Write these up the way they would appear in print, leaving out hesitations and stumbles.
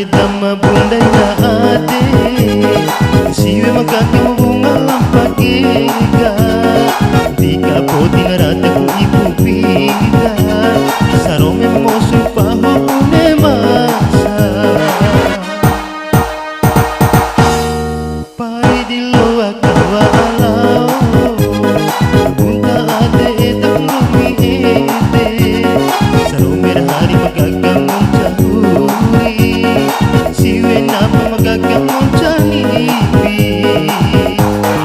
edam bunda ya ade siwe makake bunga lampagega tika poti narata ku ibu bida sarome mosu paho une masa pai di loa kawa alau bunda ade edam bumi ede sarome hari magagang siwe napa magagamon janibi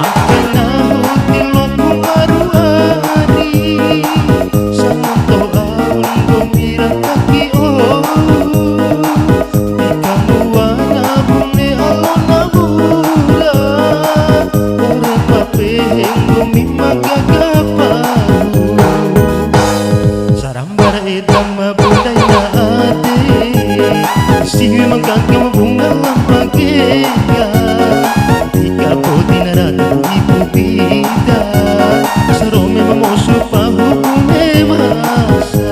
akin na hutil aku baru hari samunto aun gomira kaki oh di kamuana bune alon nabura ore papeheng gomi magagapahu sarambar edam budaya ade siwe magagam bunga lampagega tika poti narata ku ibu bida sarome mamosu pahu une masa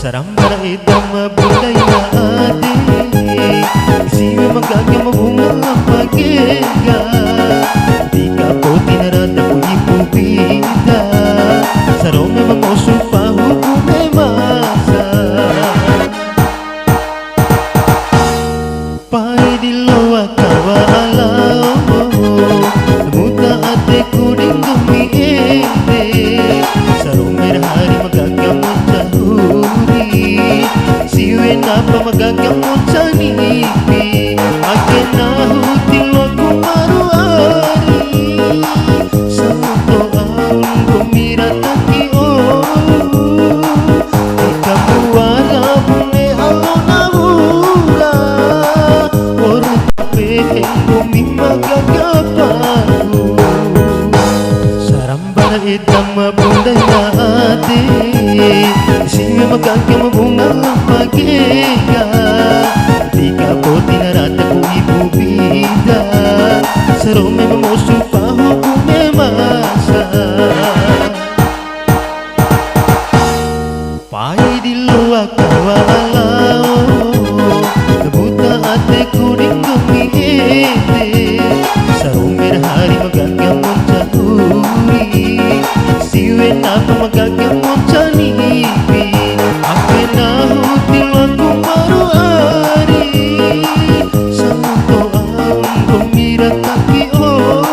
sarambar edam budaya ade siwe magagam bunga lampagega tika poti narata ku ibu bida sarome mamosu pahu une masa pai di loa kawa alau muta ate kuning gemi ede sarome hari magagam siwe napa magagamon janibi akin na hutil aku baru hari samunto aun gomira taki oh di kamuana bune alon nabura ore papeheng gomi magagapahu sarambar edam budaya ade siwe magagam bunga lampagega tika poti narata ku ibu bida sarome mamosu paho une masa pai di loa kawa alau buta ate kuning gemi ede sarome hari magagamon jahuri siwe napa magagamon janibi akin na hutil aku baru hari samunto aun gomira kaki oh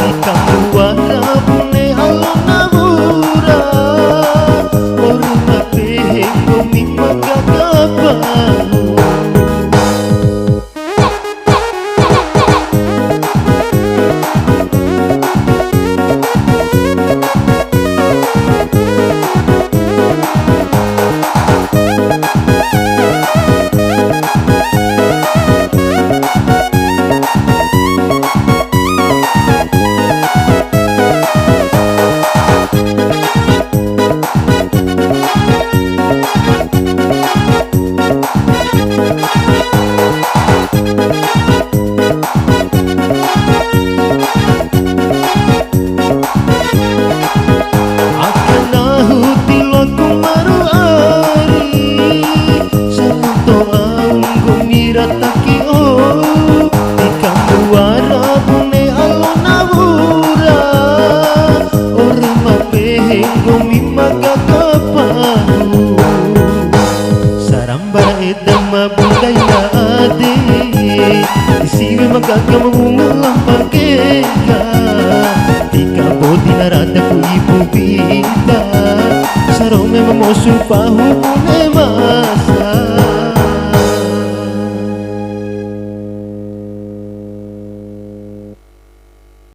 di kamuana bune alon nabura ore papeheng gomi magagapahu taki oh di kamuana bune alon nabura ore mapeheng gomi magagapahu sarambar edam budaya ade siwe magagam bunga lampagega tika poti narata ku ibu bida supahu ne